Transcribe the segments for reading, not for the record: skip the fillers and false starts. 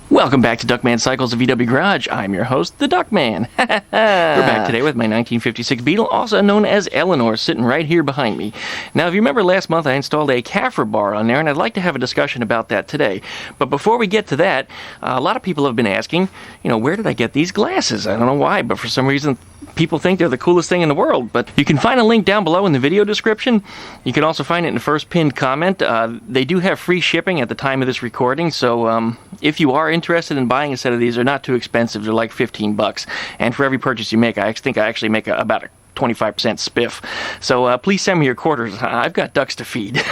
Welcome back to Duckman Cycles of VW Garage. I'm your host, the Duckman. We're back today with my 1956 Beetle, also known as Eleanor, sitting right here behind me. Now, if you remember last month, I installed a Kafer bar on there, and I'd like to have a discussion about that today. But before we get to that, a lot of people have been asking, where did I get these glasses? I don't know why, but for some reason, people think they're the coolest thing in the world. But you can find a link down below in the video description. You can also find it in the first pinned comment. They do have free shipping at the time of this recording, so if you are interested in buying a set of these, they're not too expensive. They're like 15 bucks. And for every purchase you make, I think I actually make about a 25% spiff. So please send me your quarters. I've got ducks to feed.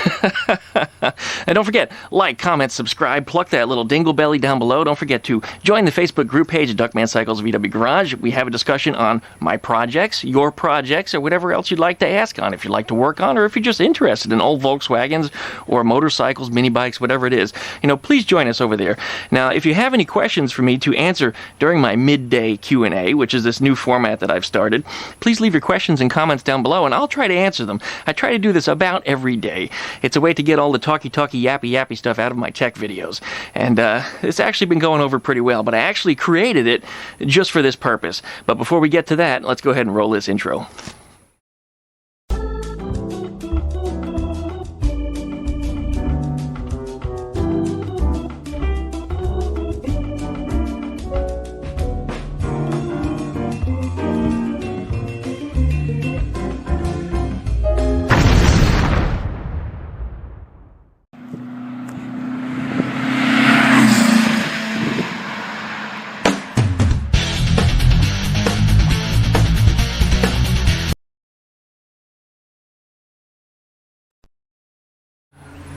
And don't forget, like, comment, subscribe, pluck that little dingle belly down below. Don't forget to join the Facebook group page at Duckman Cycles VW Garage. We have a discussion on my projects, your projects, or whatever else you'd like to ask on, if you'd like to work on, or if you're just interested in old Volkswagens or motorcycles, mini bikes, whatever it is. Please join us over there. Now, if you have any questions for me to answer during my midday Q&A, which is this new format that I've started, please leave your questions and comments down below, and I'll try to answer them. I try to do this about every day. It's a way to get all the talky, yappy stuff out of my tech videos. And it's actually been going over pretty well, but I actually created it just for this purpose. But before we get to that, let's go ahead and roll this intro.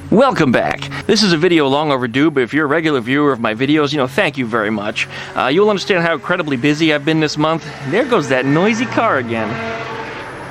Welcome back. This is a video long overdue, but if you're a regular viewer of my videos, thank you very much. You'll understand how incredibly busy I've been this month. There goes that noisy car again.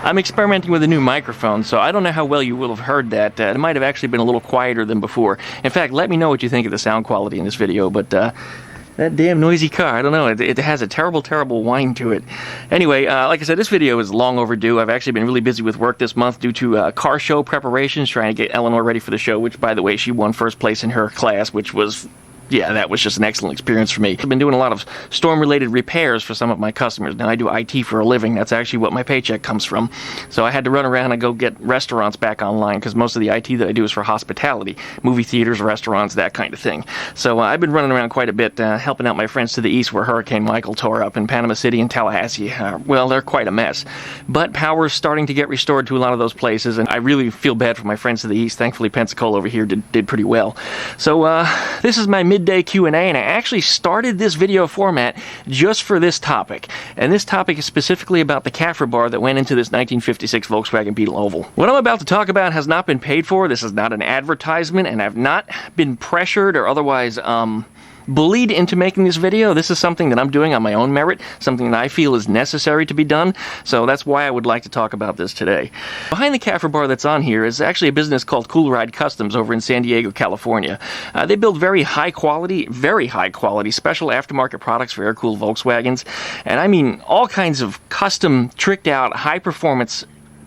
I'm experimenting with a new microphone, so I don't know how well you will have heard that. It might have actually been a little quieter than before. In fact, let me know what you think of the sound quality in this video, but that damn noisy car, I don't know, it has a terrible whine to it. Anyway, like I said, this video is long overdue. I've actually been really busy with work this month due to car show preparations, trying to get Eleanor ready for the show, which, by the way, she won first place in her class, which was... yeah, that was just an excellent experience for me. I've been doing a lot of storm-related repairs for some of my customers. Now, I do IT for a living. That's actually what my paycheck comes from. So I had to run around and go get restaurants back online, because most of the IT that I do is for hospitality, movie theaters, restaurants, that kind of thing. So I've been running around quite a bit, helping out my friends to the east where Hurricane Michael tore up in Panama City and Tallahassee. Well, they're quite a mess. But power's starting to get restored to a lot of those places, and I really feel bad for my friends to the east. Thankfully, Pensacola over here did pretty well. So this is my midday Q&A, and I actually started this video format just for this topic. And this topic is specifically about the Kafer bar that went into this 1956 Volkswagen Beetle Oval. What I'm about to talk about has not been paid for. This is not an advertisement, and I've not been pressured or otherwise bullied into making this video. This is something that I'm doing on my own merit, something that I feel is necessary to be done, so that's why I would like to talk about this today. Behind the Kafer bar that's on here is actually a business called CoolRydes Customs over in San Diego, California. They build very high quality special aftermarket products for air-cooled Volkswagens, and I mean all kinds of custom, tricked out, high-performance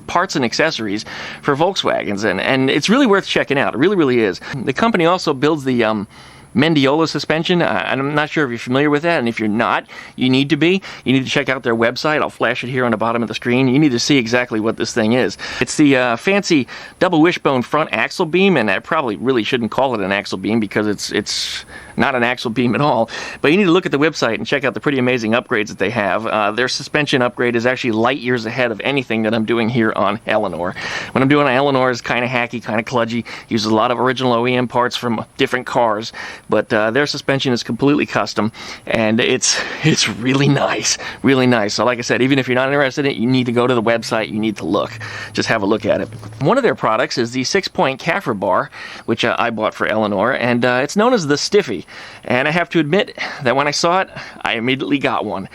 parts and accessories for Volkswagens, and it's really worth checking out. It really is. The company also builds the Mendiola suspension. I'm not sure if you're familiar with that, and if you're not, you need to be. You need to check out their website. I'll flash it here on the bottom of the screen. You need to see exactly what this thing is. It's the fancy double wishbone front axle beam, and I probably really shouldn't call it an axle beam because it's not an axle beam at all. But you need to look at the website and check out the pretty amazing upgrades that they have. Their suspension upgrade is actually light years ahead of anything that I'm doing here on Eleanor. What I'm doing on Eleanor is kind of hacky, kind of kludgy, uses a lot of original OEM parts from different cars, but their suspension is completely custom, and it's really nice, really nice. So like I said, even if you're not interested in it, you need to go to the website, you need to look. Just have a look at it. One of their products is the 6-point Kafer bar, which I bought for Eleanor, and it's known as the Stiffy. And I have to admit that when I saw it, I immediately got one.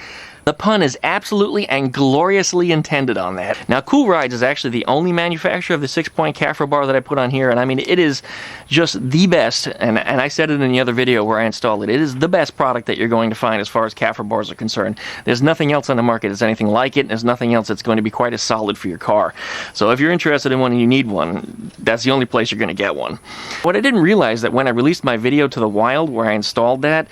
The pun is absolutely and gloriously intended on that. Now, CoolRydes is actually the only manufacturer of the 6-point Kafer bar that I put on here, and I mean, it is just the best, and I said it in the other video where I installed it. It is the best product that you're going to find as far as Kafer bars are concerned. There's nothing else on the market that's anything like it, and there's nothing else that's going to be quite as solid for your car. So if you're interested in one and you need one, that's the only place you're going to get one. What I didn't realize that when I released my video to the wild where I installed that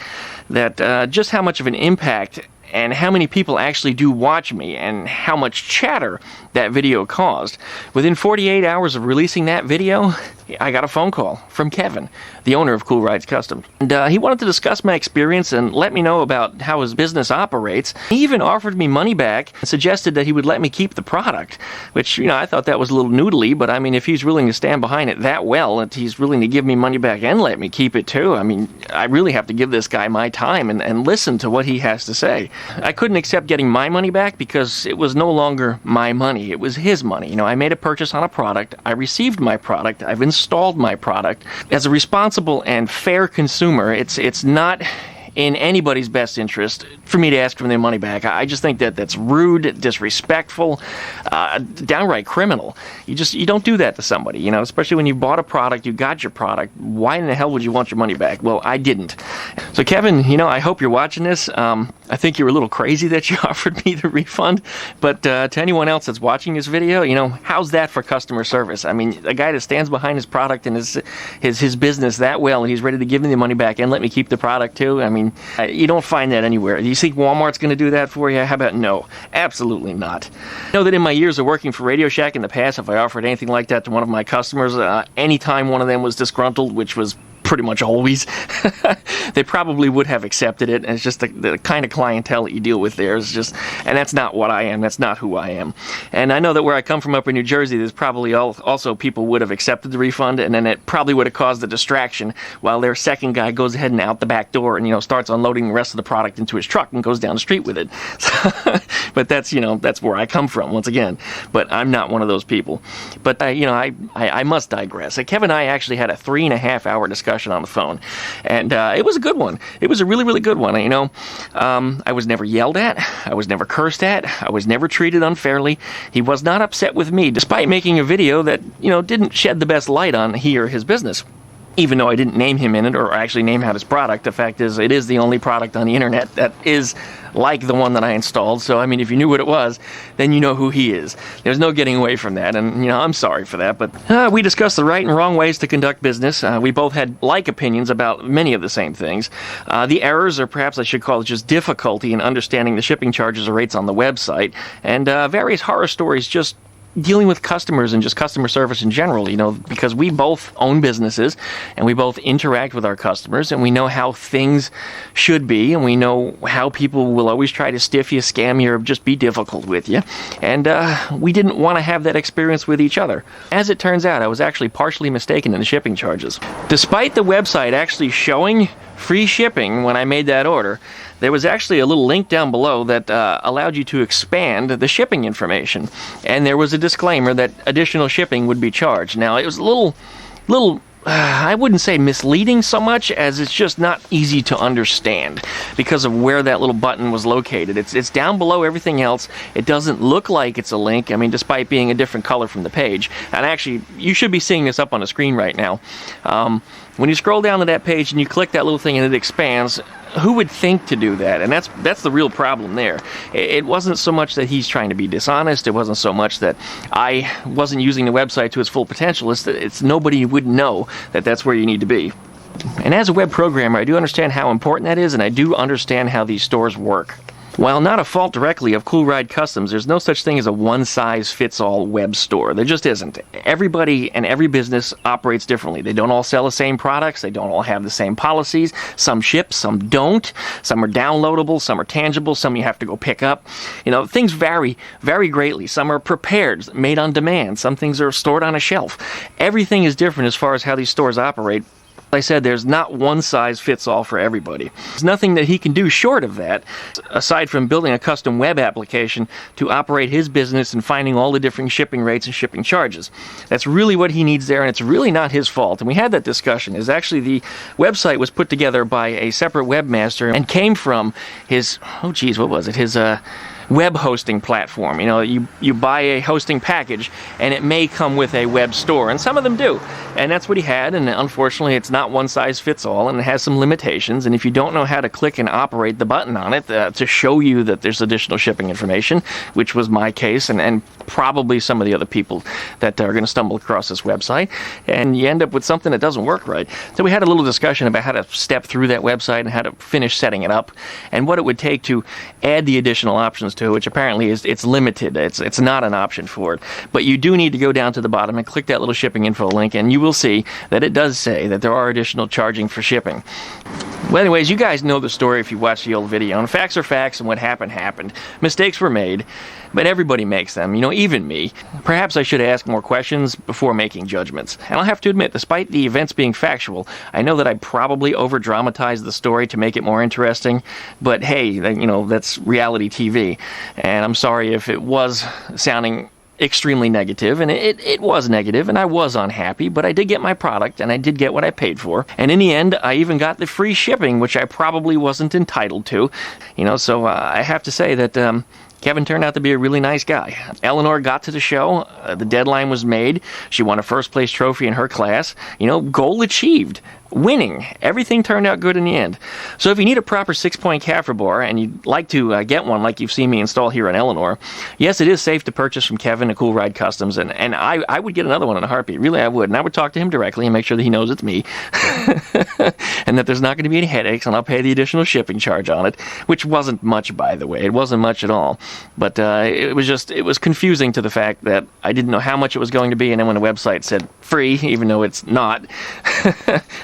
just how much of an impact and how many people actually do watch me and how much chatter that video caused. Within 48 hours of releasing that video, I got a phone call from Kevin, the owner of CoolRydes Custom. And he wanted to discuss my experience and let me know about how his business operates. He even offered me money back and suggested that he would let me keep the product, which, you know, I thought that was a little noodly, but I mean, if he's willing to stand behind it that well, and he's willing to give me money back and let me keep it too, I mean, I really have to give this guy my time and listen to what he has to say. I couldn't accept getting my money back because it was no longer my money. It was his money. You know, I made a purchase on a product. I received my product. I've installed my product. As a responsible and fair consumer, it's not in anybody's best interest for me to ask for their money back. I just think that that's rude, disrespectful, downright criminal. You don't do that to somebody, you know, especially when you bought a product, you got your product. Why in the hell would you want your money back? Well, I didn't. So Kevin, you know, I hope you're watching this. I think you're a little crazy that you offered me the refund, but to anyone else that's watching this video, you know, how's that for customer service? I mean, a guy that stands behind his product and his business that well, and he's ready to give me the money back and let me keep the product too. I mean, you don't find that anywhere. Do you think Walmart's going to do that for you? How about no? Absolutely not. I know that in my years of working for Radio Shack in the past, if I offered anything like that to one of my customers, anytime one of them was disgruntled, which was pretty much always, they probably would have accepted it. And it's just the kind of clientele that you deal with there is just, and that's not what I am. That's not who I am. And I know that where I come from up in New Jersey, there's probably also people would have accepted the refund, and then it probably would have caused a distraction while their second guy goes ahead and out the back door and, you know, starts unloading the rest of the product into his truck and goes down the street with it. But that's, you know, that's where I come from once again. But I'm not one of those people. But you know, I must digress. Kevin and I actually had a 3.5-hour discussion on the phone, and it was a good one. It was a really, really good one. You know, I was never yelled at. I was never cursed at. I was never treated unfairly. He was not upset with me, despite making a video that, you know, didn't shed the best light on he or his business. Even though I didn't name him in it or actually name out his product, the fact is it is the only product on the internet that is like the one that I installed. So, I mean, if you knew what it was, then you know who he is. There's no getting away from that, and, you know, I'm sorry for that. But we discussed the right and wrong ways to conduct business. We both had like opinions about many of the same things. The errors, or perhaps I should call it just difficulty in understanding the shipping charges or rates on the website, and various horror stories just dealing with customers and just customer service in general, you know, because we both own businesses and we both interact with our customers and we know how things should be and we know how people will always try to stiff you, scam you, or just be difficult with you. And we didn't want to have that experience with each other. As it turns out, I was actually partially mistaken in the shipping charges. Despite the website actually showing free shipping when I made that order, there was actually a little link down below that allowed you to expand the shipping information. And there was a disclaimer that additional shipping would be charged. Now, it was a little I wouldn't say misleading so much as it's just not easy to understand because of where that little button was located. It's down below everything else. It doesn't look like it's a link, I mean, despite being a different color from the page. And actually, you should be seeing this up on the screen right now. When you scroll down to that page and you click that little thing and it expands, who would think to do that? And that's the real problem there. It wasn't so much that he's trying to be dishonest. It wasn't so much that I wasn't using the website to its full potential. It's nobody would know that that's where you need to be. And as a web programmer, I do understand how important that is, and I do understand how these stores work. While not a fault directly of CoolRydes Customs, there's no such thing as a one-size-fits-all web store. There just isn't. Everybody and every business operates differently. They don't all sell the same products. They don't all have the same policies. Some ship, some don't. Some are downloadable, some are tangible, some you have to go pick up. You know, things vary very greatly. Some are prepared, made on demand. Some things are stored on a shelf. Everything is different as far as how these stores operate. I said, there's not one size fits all for everybody. There's nothing that he can do short of that, aside from building a custom web application to operate his business and finding all the different shipping rates and shipping charges. That's really what he needs there, and it's really not his fault. And we had that discussion. Is actually the website was put together by a separate webmaster and came from his, oh geez, what was it? His web hosting platform. You know, you buy a hosting package and it may come with a web store, and some of them do, and that's what he had. And unfortunately it's not one size fits all, and it has some limitations, and if you don't know how to click and operate the button on it to show you that there's additional shipping information, which was my case and probably some of the other people that are going to stumble across this website, and you end up with something that doesn't work right. So we had a little discussion about how to step through that website and how to finish setting it up and what it would take to add the additional options to it, which apparently it's limited. It's not an option for it. But you do need to go down to the bottom and click that little shipping info link, and you will see that it does say that there are additional charging for shipping. Well, anyways, you guys know the story if you watched the old video, and facts are facts, and what happened. Mistakes were made, but everybody makes them, you know, even me. Perhaps I should ask more questions before making judgments. And I'll have to admit, despite the events being factual, I know that I probably over-dramatized the story to make it more interesting, but hey, you know, that's reality TV. And I'm sorry if it was sounding extremely negative, and it was negative, and I was unhappy, but I did get my product, and I did get what I paid for, and in the end, I even got the free shipping, which I probably wasn't entitled to, you know, so I have to say that Kevin turned out to be a really nice guy. Eleanor got to the show, the deadline was made, she won a first place trophy in her class, you know, goal achieved. Winning. Everything turned out good in the end. So if you need a proper 6-point Kafer bar and you'd like to get one like you've seen me install here on Eleanor, yes, it is safe to purchase from Kevin at CoolRydes Customs, and I would get another one in a heartbeat. Really, I would. And I would talk to him directly and make sure that he knows it's me and that there's not going to be any headaches, and I'll pay the additional shipping charge on it, which wasn't much, by the way. It wasn't much at all. But it was confusing to the fact that I didn't know how much it was going to be, and then when the website said free, even though it's not,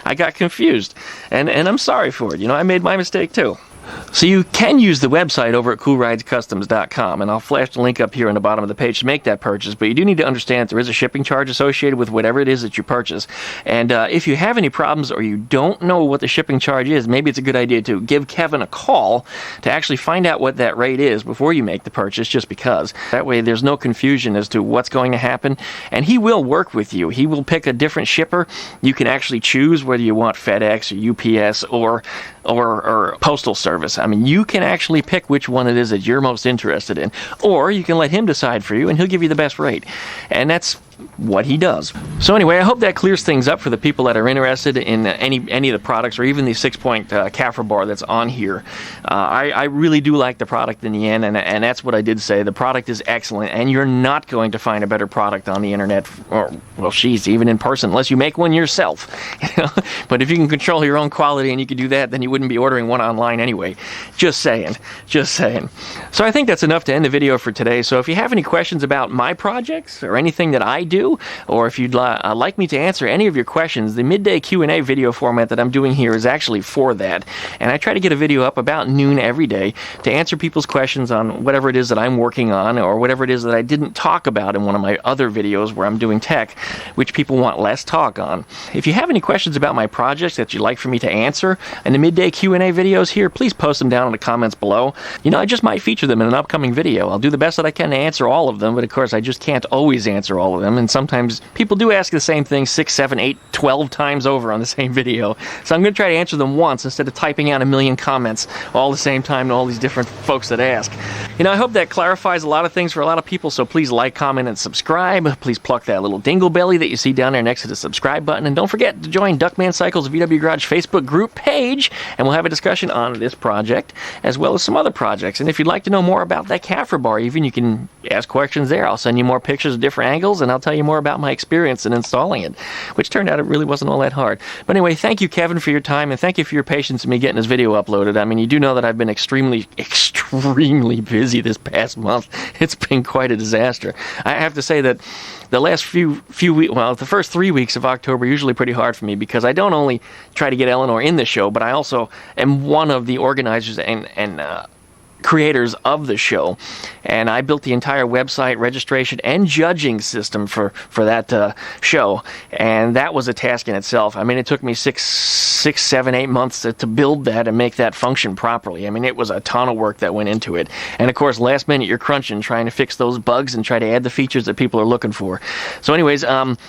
I got confused, and I'm sorry for it. You know, I made my mistake too. So you can use the website over at CoolRydesCustoms.com, and I'll flash the link up here on the bottom of the page to make that purchase, but you do need to understand that there is a shipping charge associated with whatever it is that you purchase. And if you have any problems or you don't know what the shipping charge is, maybe it's a good idea to give Kevin a call to actually find out what that rate is before you make the purchase, just because. That way there's no confusion as to what's going to happen, and he will work with you. He will pick a different shipper. You can actually choose whether you want FedEx or UPS or Postal Service. I mean, you can actually pick which one it is that you're most interested in, or you can let him decide for you and he'll give you the best rate, and that's what he does. So anyway, I hope that clears things up for the people that are interested in any of the products, or even the 6-point Kafer bar that's on here. I really do like the product in the end, and that's what I did say. The product is excellent, and you're not going to find a better product on the internet, or, well, geez, even in person, unless you make one yourself. You know? But if you can control your own quality and you can do that, then you wouldn't be ordering one online anyway. Just saying. Just saying. So I think that's enough to end the video for today. So if you have any questions about my projects or anything that I do, or if you'd like me to answer any of your questions, the midday Q&A video format that I'm doing here is actually for that. And I try to get a video up about noon every day to answer people's questions on whatever it is that I'm working on, or whatever it is that I didn't talk about in one of my other videos where I'm doing tech, which people want less talk on. If you have any questions about my projects that you'd like for me to answer in the midday Q&A videos here, please post them down in the comments below. You know, I just might feature them in an upcoming video. I'll do the best that I can to answer all of them, but of course I just can't always answer all of them, and sometimes people do ask the same thing 6, 7, 8, 12 times over on the same video. So I'm going to try to answer them once instead of typing out a million comments all the same time to all these different folks that ask. You know, I hope that clarifies a lot of things for a lot of people, so please like, comment, and subscribe. Please pluck that little dingle belly that you see down there next to the subscribe button, and don't forget to join Duckman Cycle's VW Garage Facebook group page, and we'll have a discussion on this project as well as some other projects. And if you'd like to know more about that Kafer bar, even, you can ask questions there. I'll send you more pictures of different angles, and I'll tell you more about my experience in installing it, which turned out it really wasn't all that hard. But anyway, thank you, Kevin, for your time, and thank you for your patience in me getting this video uploaded. I mean, you do know that I've been extremely busy this past month. It's been quite a disaster. I have to say that the last few weeks, well, the first 3 weeks of October are usually pretty hard for me, because I don't only try to get Eleanor in the show, but I also am one of the organizers and creators of the show, and I built the entire website, registration, and judging system for that show, and that was a task in itself. I mean, it took me 6, 7, 8 months to build that and make that function properly. I mean, it was a ton of work that went into it, and of course, last minute you're crunching, trying to fix those bugs and try to add the features that people are looking for. So anyways,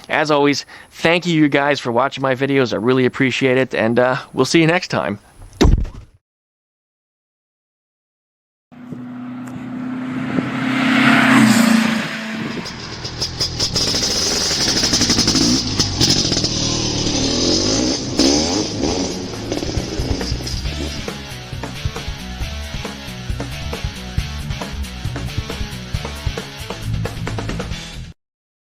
as always, thank you guys for watching my videos. I really appreciate it, and we'll see you next time.